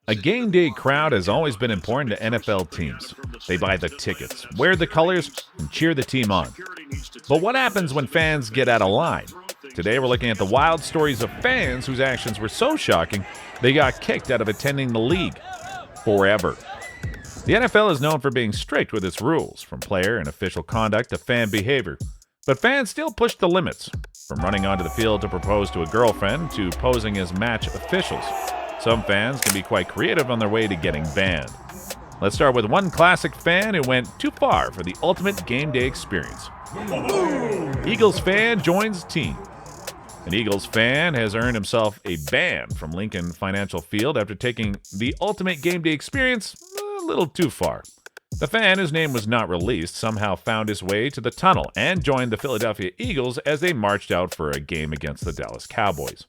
A game day crowd has always been important to NFL teams. They buy the tickets, wear the colors, and cheer the team on. But what happens when fans get out of line? Today we're looking at the wild stories of fans whose actions were so shocking they got kicked out of attending the league forever. The NFL is known for being strict with its rules, from player and official conduct to fan behavior. But fans still push the limits, from running onto the field to propose to a girlfriend to posing as match officials. Some fans can be quite creative on their way to getting banned. Let's start with one classic fan who went too far for the ultimate game day experience. Eagles fan joins team. An Eagles fan has earned himself a ban from Lincoln Financial Field after taking the ultimate game day experience a little too far. The fan, whose name was not released, somehow found his way to the tunnel and joined the Philadelphia Eagles as they marched out for a game against the Dallas Cowboys.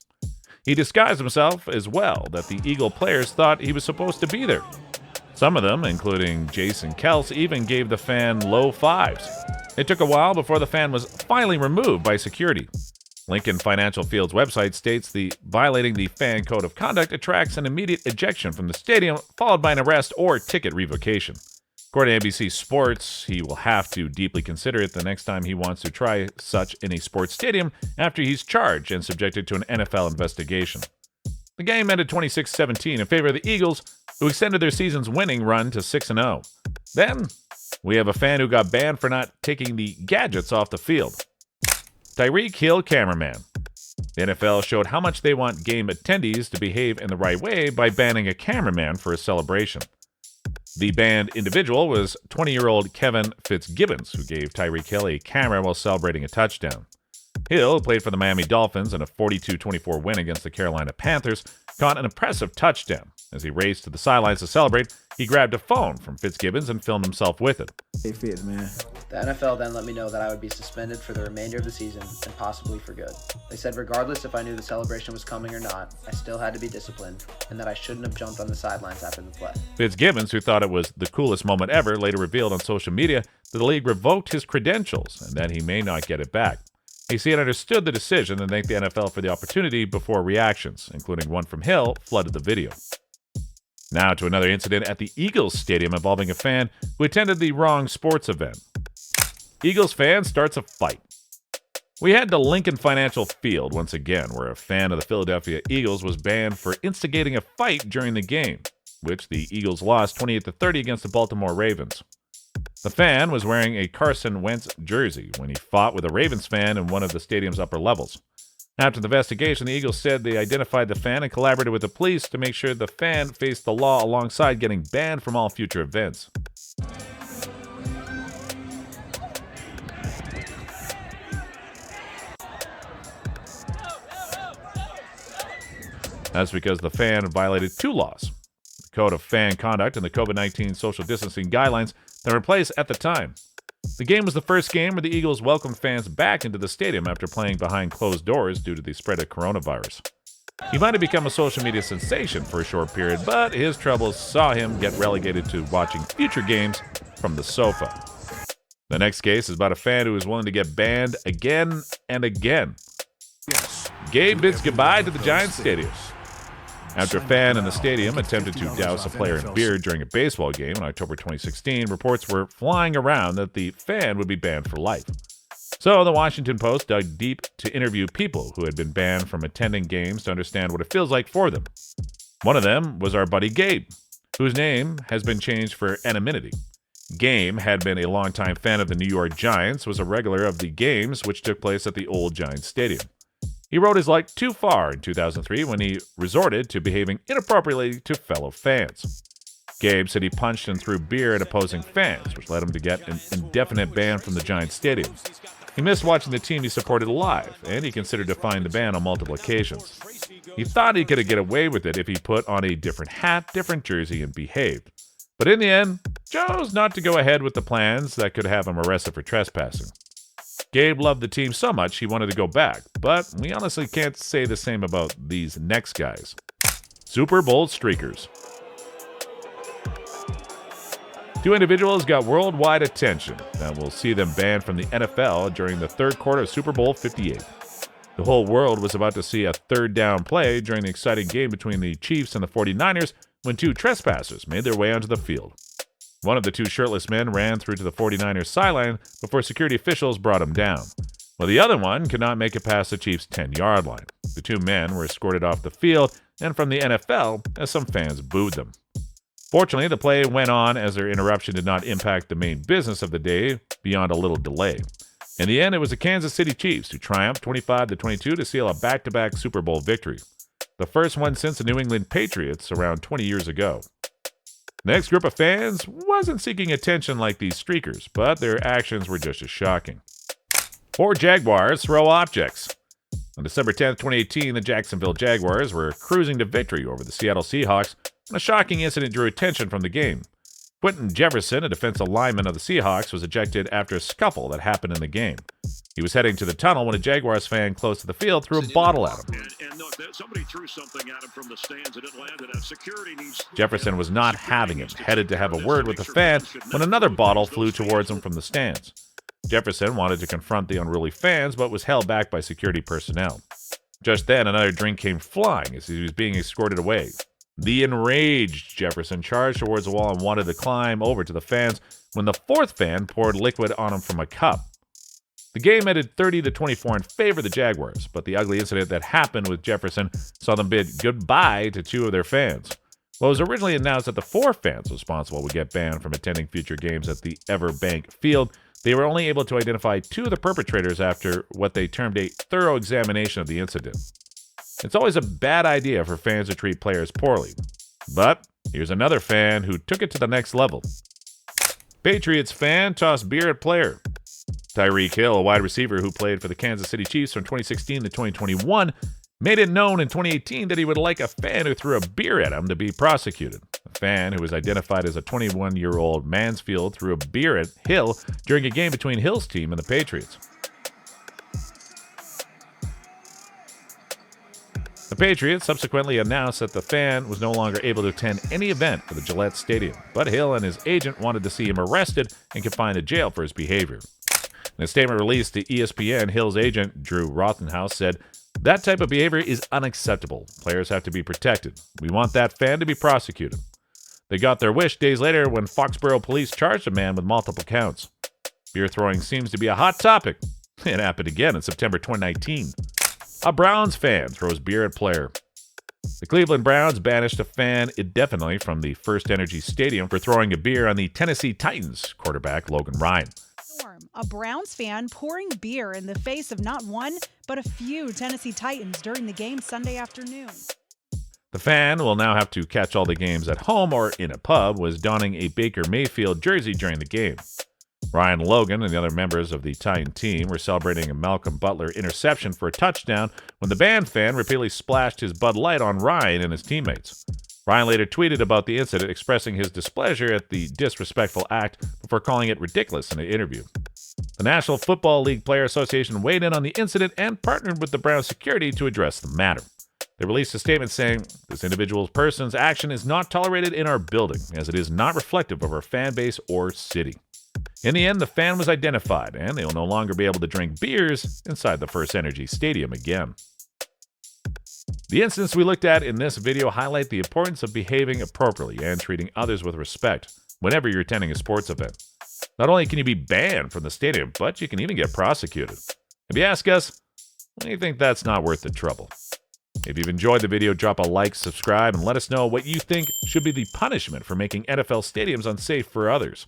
He disguised himself as well that the Eagle players thought he was supposed to be there. Some of them, including Jason Kels, even gave the fan low fives. It took a while before the fan was finally removed by security. Lincoln Financial Field's website states the violating the fan code of conduct attracts an immediate ejection from the stadium, followed by an arrest or ticket revocation. According to NBC Sports, he will have to deeply consider it the next time he wants to try such in a sports stadium after he's charged and subjected to an NFL investigation. The game ended 26-17 in favor of the Eagles, who extended their season's winning run to 6-0. Then, we have a fan who got banned for not taking the gadgets off the field. Tyreek Hill Cameraman. The NFL showed how much they want game attendees to behave in the right way by banning a cameraman for a celebration. The banned individual was 20-year-old Kevin Fitzgibbons, who gave Tyreek Hill a camera while celebrating a touchdown. Hill played for the Miami Dolphins in a 42-24 win against the Carolina Panthers, caught an impressive touchdown. As he raced to the sidelines to celebrate, he grabbed a phone from Fitzgibbons and filmed himself with it. Hey Fitz, man. The NFL then let me know that I would be suspended for the remainder of the season and possibly for good. They said regardless if I knew the celebration was coming or not, I still had to be disciplined and that I shouldn't have jumped on the sidelines after the play. Fitzgibbons, who thought it was the coolest moment ever, later revealed on social media that the league revoked his credentials and that he may not get it back. He said he understood the decision and thanked the NFL for the opportunity before reactions, including one from Hill, flooded the video. Now to another incident at the Eagles Stadium involving a fan who attended the wrong sports event. Eagles fan starts a fight. We head to Lincoln Financial Field once again, where a fan of the Philadelphia Eagles was banned for instigating a fight during the game, which the Eagles lost 28-30 against the Baltimore Ravens. The fan was wearing a Carson Wentz jersey when he fought with a Ravens fan in one of the stadium's upper levels. After the investigation, the Eagles said they identified the fan and collaborated with the police to make sure the fan faced the law alongside getting banned from all future events. That's because the fan violated two laws: the Code of Fan Conduct and the COVID-19 social distancing guidelines that were in place at the time. The game was the first game where the Eagles welcomed fans back into the stadium after playing behind closed doors due to the spread of coronavirus. He might have become a social media sensation for a short period, but his troubles saw him get relegated to watching future games from the sofa. The next case is about a fan who is willing to get banned again and again. Gabe bids goodbye to the Giants Stadium. After a fan in the stadium attempted to douse a player in beer during a baseball game in October 2016, reports were flying around that the fan would be banned for life. So the Washington Post dug deep to interview people who had been banned from attending games to understand what it feels like for them. One of them was our buddy Gabe, whose name has been changed for anonymity. Gabe had been a longtime fan of the New York Giants, was a regular of the games which took place at the old Giants Stadium. He rode his luck too far in 2003 when he resorted to behaving inappropriately to fellow fans. Gabe said he punched and threw beer at opposing fans, which led him to get an indefinite ban from the Giants Stadium. He missed watching the team he supported live, and he considered defying the ban on multiple occasions. He thought he could get away with it if he put on a different hat, different jersey, and behaved. But in the end, chose not to go ahead with the plans that could have him arrested for trespassing. Gabe loved the team so much he wanted to go back, but we honestly can't say the same about these next guys. Super Bowl streakers. Two individuals got worldwide attention that will see them banned from the NFL during the third quarter of Super Bowl 58. The whole world was about to see a third down play during the exciting game between the Chiefs and the 49ers when two trespassers made their way onto the field. One of the two shirtless men ran through to the 49ers sideline before security officials brought him down, while the other one could not make it past the Chiefs' 10-yard line. The two men were escorted off the field and from the NFL as some fans booed them. Fortunately, the play went on as their interruption did not impact the main business of the day beyond a little delay. In the end, it was the Kansas City Chiefs who triumphed 25-22 to seal a back-to-back Super Bowl victory, the first one since the New England Patriots around 20 years ago. The next group of fans wasn't seeking attention like these streakers, but their actions were just as shocking. 4 Jaguars throw objects. On December 10, 2018, the Jacksonville Jaguars were cruising to victory over the Seattle Seahawks when a shocking incident drew attention from the game. Quentin Jefferson, a defensive lineman of the Seahawks, was ejected after a scuffle that happened in the game. He was heading to the tunnel when a Jaguars fan close to the field threw a bottle at him. Somebody threw something at him from the stands and it landed at security. Jefferson was not having it, headed to have a word with the fan when another bottle flew towards him from the stands. Jefferson wanted to confront the unruly fans, but was held back by security personnel. Just then, another drink came flying as he was being escorted away. The enraged Jefferson charged towards the wall and wanted to climb over to the fans when the fourth fan poured liquid on him from a cup. The game ended 30-24 in favor of the Jaguars, but the ugly incident that happened with Jefferson saw them bid goodbye to 2 of their fans. Well, it was originally announced that the 4 fans responsible would get banned from attending future games at the Everbank Field. They were only able to identify 2 of the perpetrators after what they termed a thorough examination of the incident. It's always a bad idea for fans to treat players poorly. But here's another fan who took it to the next level. Patriots fan tossed beer at player. Tyreek Hill, a wide receiver who played for the Kansas City Chiefs from 2016 to 2021, made it known in 2018 that he would like a fan who threw a beer at him to be prosecuted. A fan who was identified as a 21-year-old Mansfield threw a beer at Hill during a game between Hill's team and the Patriots. The Patriots subsequently announced that the fan was no longer able to attend any event for the Gillette Stadium, but Hill and his agent wanted to see him arrested and confined to jail for his behavior. In a statement released to ESPN, Hill's agent, Drew Rothenhouse, said, "That type of behavior is unacceptable. Players have to be protected. We want that fan to be prosecuted." They got their wish days later when Foxborough police charged a man with multiple counts. Beer throwing seems to be a hot topic. It happened again in September 2019. A Browns fan throws beer at player. The Cleveland Browns banished a fan indefinitely from the First Energy Stadium for throwing a beer on the Tennessee Titans quarterback Logan Ryan. A Browns fan pouring beer in the face of not one, but a few Tennessee Titans during the game Sunday afternoon. The fan will now have to catch all the games at home or in a pub, was donning a Baker Mayfield jersey during the game. Ryan Logan and the other members of the Titan team were celebrating a Malcolm Butler interception for a touchdown when the band fan repeatedly splashed his Bud Light on Ryan and his teammates. Ryan later tweeted about the incident, expressing his displeasure at the disrespectful act before calling it ridiculous in an interview. The National Football League Player Association weighed in on the incident and partnered with the Browns security to address the matter. They released a statement saying, "This individual person's action is not tolerated in our building, as it is not reflective of our fan base or city." In the end, the fan was identified, and they will no longer be able to drink beers inside the First Energy Stadium again. The incidents we looked at in this video highlight the importance of behaving appropriately and treating others with respect whenever you're attending a sports event. Not only can you be banned from the stadium, but you can even get prosecuted. If you ask us, we think that's not worth the trouble. If you've enjoyed the video, drop a like, subscribe, and let us know what you think should be the punishment for making NFL stadiums unsafe for others.